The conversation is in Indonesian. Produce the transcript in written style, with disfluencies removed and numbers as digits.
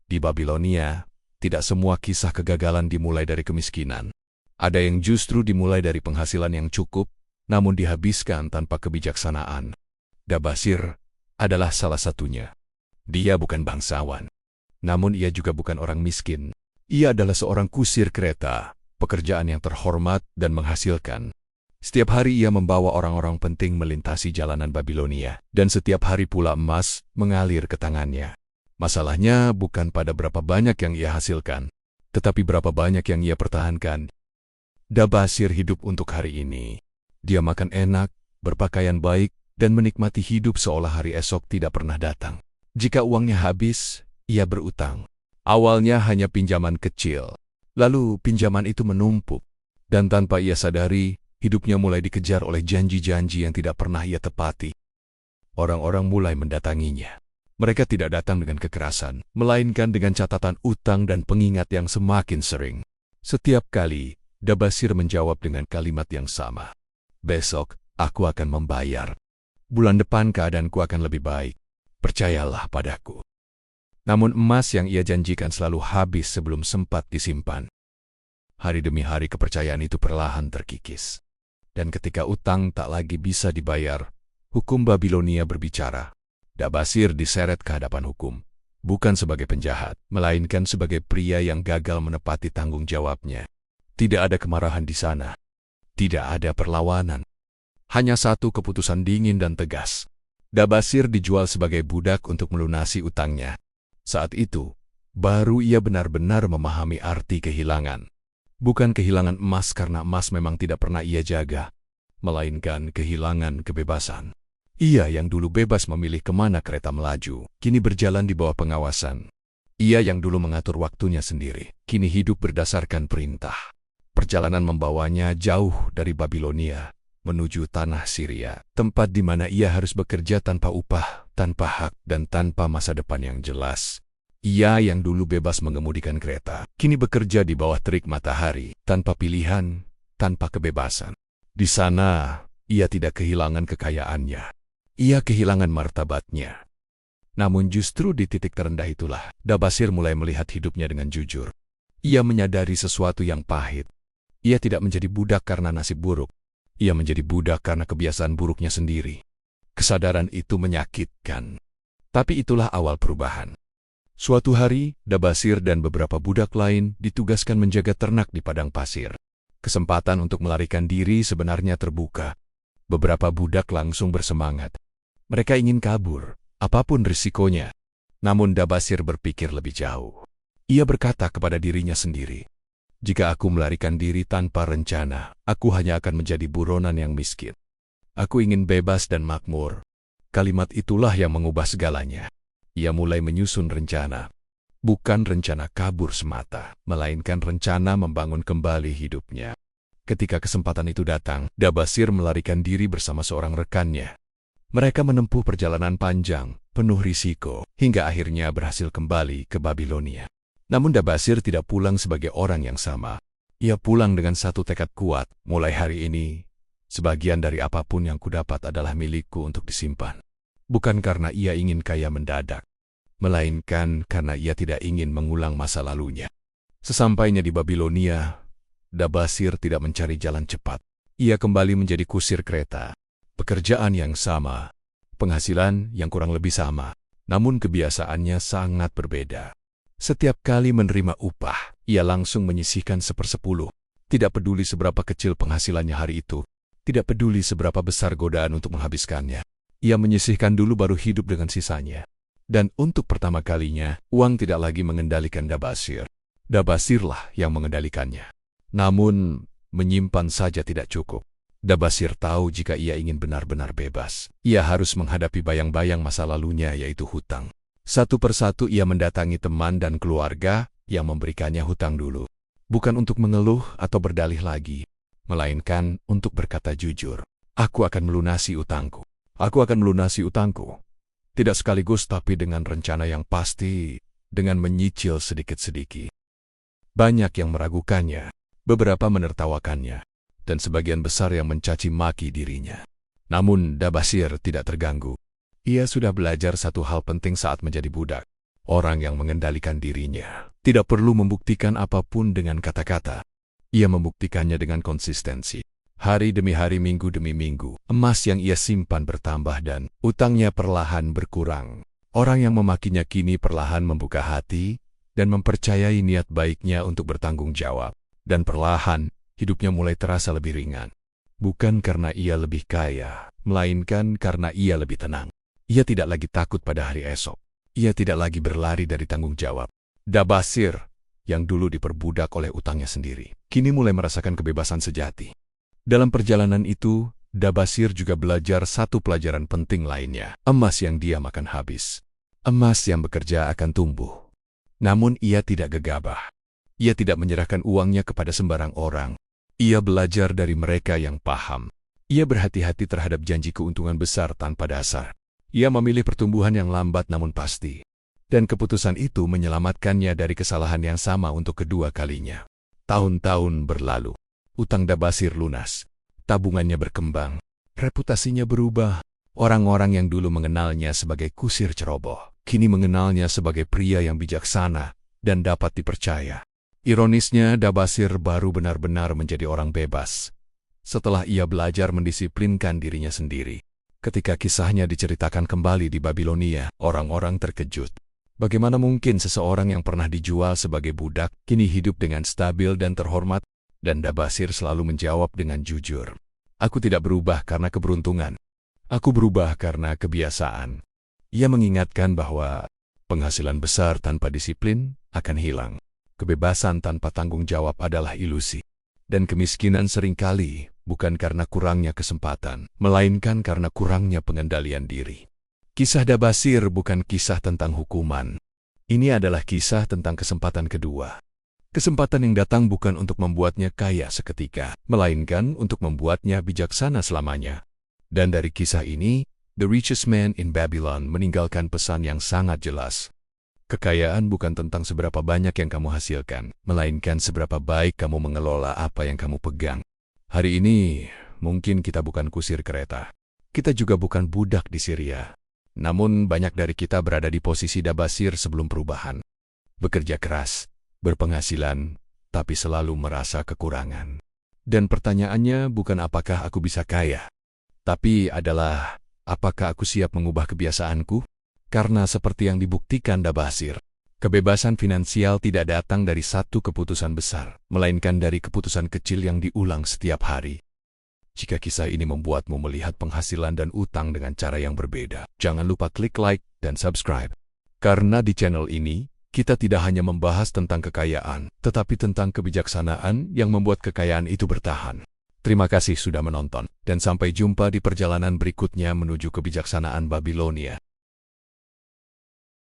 Di Babilonia, tidak semua kisah kegagalan dimulai dari kemiskinan. Ada yang justru dimulai dari penghasilan yang cukup, namun dihabiskan tanpa kebijaksanaan. Dabasir adalah salah satunya. Dia bukan bangsawan, namun ia juga bukan orang miskin. Ia adalah seorang kusir kereta, pekerjaan yang terhormat dan menghasilkan. Setiap hari ia membawa orang-orang penting melintasi jalanan Babilonia, dan setiap hari pula emas mengalir ke tangannya. Masalahnya bukan pada berapa banyak yang ia hasilkan, tetapi berapa banyak yang ia pertahankan. Dabasir hidup untuk hari ini. Dia makan enak, berpakaian baik, dan menikmati hidup seolah hari esok tidak pernah datang. Jika uangnya habis, ia berutang. Awalnya hanya pinjaman kecil, lalu pinjaman itu menumpuk, dan tanpa ia sadari, hidupnya mulai dikejar oleh janji-janji yang tidak pernah ia tepati. Orang-orang mulai mendatanginya. Mereka tidak datang dengan kekerasan, melainkan dengan catatan utang dan pengingat yang semakin sering. Setiap kali, Dabasir menjawab dengan kalimat yang sama. Besok, aku akan membayar. Bulan depan keadaanku akan lebih baik. Percayalah padaku. Namun emas yang ia janjikan selalu habis sebelum sempat disimpan. Hari demi hari kepercayaan itu perlahan terkikis. Dan ketika utang tak lagi bisa dibayar, hukum Babilonia berbicara. Dabasir diseret ke hadapan hukum, bukan sebagai penjahat, melainkan sebagai pria yang gagal menepati tanggung jawabnya. Tidak ada kemarahan di sana. Tidak ada perlawanan. Hanya satu keputusan dingin dan tegas. Dabasir dijual sebagai budak untuk melunasi utangnya. Saat itu, baru ia benar-benar memahami arti kehilangan. Bukan kehilangan emas karena emas memang tidak pernah ia jaga, melainkan kehilangan kebebasan. Ia yang dulu bebas memilih kemana kereta melaju, kini berjalan di bawah pengawasan. Ia yang dulu mengatur waktunya sendiri, kini hidup berdasarkan perintah. Perjalanan membawanya jauh dari Babilonia, menuju tanah Syria, tempat di mana ia harus bekerja tanpa upah, tanpa hak, dan tanpa masa depan yang jelas. Ia yang dulu bebas mengemudikan kereta, kini bekerja di bawah terik matahari, tanpa pilihan, tanpa kebebasan. Di sana, ia tidak kehilangan kekayaannya. Ia kehilangan martabatnya. Namun justru di titik terendah itulah, Dabasir mulai melihat hidupnya dengan jujur. Ia menyadari sesuatu yang pahit. Ia tidak menjadi budak karena nasib buruk. Ia menjadi budak karena kebiasaan buruknya sendiri. Kesadaran itu menyakitkan. Tapi itulah awal perubahan. Suatu hari, Dabasir dan beberapa budak lain ditugaskan menjaga ternak di padang pasir. Kesempatan untuk melarikan diri sebenarnya terbuka. Beberapa budak langsung bersemangat. Mereka ingin kabur, apapun risikonya. Namun Dabasir berpikir lebih jauh. Ia berkata kepada dirinya sendiri, jika aku melarikan diri tanpa rencana, aku hanya akan menjadi buronan yang miskin. Aku ingin bebas dan makmur. Kalimat itulah yang mengubah segalanya. Ia mulai menyusun rencana. Bukan rencana kabur semata, melainkan rencana membangun kembali hidupnya. Ketika kesempatan itu datang, Dabasir melarikan diri bersama seorang rekannya. Mereka menempuh perjalanan panjang, penuh risiko, hingga akhirnya berhasil kembali ke Babilonia. Namun Dabasir tidak pulang sebagai orang yang sama. Ia pulang dengan satu tekad kuat, mulai hari ini, sebagian dari apapun yang kudapat adalah milikku untuk disimpan. Bukan karena ia ingin kaya mendadak, melainkan karena ia tidak ingin mengulang masa lalunya. Sesampainya di Babilonia, Dabasir tidak mencari jalan cepat. Ia kembali menjadi kusir kereta. Pekerjaan yang sama, penghasilan yang kurang lebih sama, namun kebiasaannya sangat berbeda. Setiap kali menerima upah, ia langsung menyisihkan 1/10. Tidak peduli seberapa kecil penghasilannya hari itu, tidak peduli seberapa besar godaan untuk menghabiskannya. Ia menyisihkan dulu baru hidup dengan sisanya. Dan untuk pertama kalinya, uang tidak lagi mengendalikan Dabasir. Dabasirlah yang mengendalikannya. Namun, menyimpan saja tidak cukup. Dabasir tahu jika ia ingin benar-benar bebas, ia harus menghadapi bayang-bayang masa lalunya yaitu hutang. Satu persatu ia mendatangi teman dan keluarga yang memberikannya hutang dulu. Bukan untuk mengeluh atau berdalih lagi, melainkan untuk berkata jujur, aku akan melunasi utangku. Aku akan melunasi utangku. Tidak sekaligus tapi dengan rencana yang pasti, dengan menyicil sedikit-sedikit. Banyak yang meragukannya, beberapa menertawakannya, dan sebagian besar yang mencaci maki dirinya. Namun Dabasir tidak terganggu. Ia sudah belajar satu hal penting saat menjadi budak. orang yang mengendalikan dirinya. Tidak perlu membuktikan apapun dengan kata-kata. Ia membuktikannya dengan konsistensi. Hari demi hari, minggu demi minggu, emas yang ia simpan bertambah dan utangnya perlahan berkurang. Orang yang memakinya kini perlahan membuka hati dan mempercayai niat baiknya untuk bertanggung jawab. Dan perlahan, hidupnya mulai terasa lebih ringan. Bukan karena ia lebih kaya, melainkan karena ia lebih tenang. Ia tidak lagi takut pada hari esok. Ia tidak lagi berlari dari tanggung jawab. Dabasir, yang dulu diperbudak oleh utangnya sendiri, kini mulai merasakan kebebasan sejati. Dalam perjalanan itu, Dabasir juga belajar satu pelajaran penting lainnya. Emas yang dia makan habis. Emas yang bekerja akan tumbuh. Namun ia tidak gegabah. Ia tidak menyerahkan uangnya kepada sembarang orang. Ia belajar dari mereka yang paham. Ia berhati-hati terhadap janji keuntungan besar tanpa dasar. Ia memilih pertumbuhan yang lambat namun pasti. Dan keputusan itu menyelamatkannya dari kesalahan yang sama untuk kedua kalinya. Tahun-tahun berlalu. Utang Dabasir lunas. Tabungannya berkembang. Reputasinya berubah. Orang-orang yang dulu mengenalnya sebagai kusir ceroboh, kini mengenalnya sebagai pria yang bijaksana dan dapat dipercaya. Ironisnya, Dabasir baru benar-benar menjadi orang bebas setelah ia belajar mendisiplinkan dirinya sendiri. Ketika kisahnya diceritakan kembali di Babilonia, orang-orang terkejut. Bagaimana mungkin seseorang yang pernah dijual sebagai budak kini hidup dengan stabil dan terhormat? Dan Dabasir selalu menjawab dengan jujur, "Aku tidak berubah karena keberuntungan. Aku berubah karena kebiasaan." Ia mengingatkan bahwa penghasilan besar tanpa disiplin akan hilang. Kebebasan tanpa tanggung jawab adalah ilusi. Dan kemiskinan seringkali bukan karena kurangnya kesempatan, melainkan karena kurangnya pengendalian diri. Kisah Dabasir bukan kisah tentang hukuman. Ini adalah kisah tentang kesempatan kedua. Kesempatan yang datang bukan untuk membuatnya kaya seketika, melainkan untuk membuatnya bijaksana selamanya. Dan dari kisah ini, The Richest Man in Babylon meninggalkan pesan yang sangat jelas. Kekayaan bukan tentang seberapa banyak yang kamu hasilkan, melainkan seberapa baik kamu mengelola apa yang kamu pegang. Hari ini, mungkin kita bukan kusir kereta. Kita juga bukan budak di Syria. Namun banyak dari kita berada di posisi Dabasir sebelum perubahan. Bekerja keras, berpenghasilan, tapi selalu merasa kekurangan. Dan pertanyaannya bukan apakah aku bisa kaya, tapi adalah apakah aku siap mengubah kebiasaanku? Karena seperti yang dibuktikan Dabasir, kebebasan finansial tidak datang dari satu keputusan besar, melainkan dari keputusan kecil yang diulang setiap hari. Jika kisah ini membuatmu melihat penghasilan dan utang dengan cara yang berbeda, jangan lupa klik like dan subscribe. Karena di channel ini, kita tidak hanya membahas tentang kekayaan, tetapi tentang kebijaksanaan yang membuat kekayaan itu bertahan. Terima kasih sudah menonton, dan sampai jumpa di perjalanan berikutnya menuju kebijaksanaan Babilonia.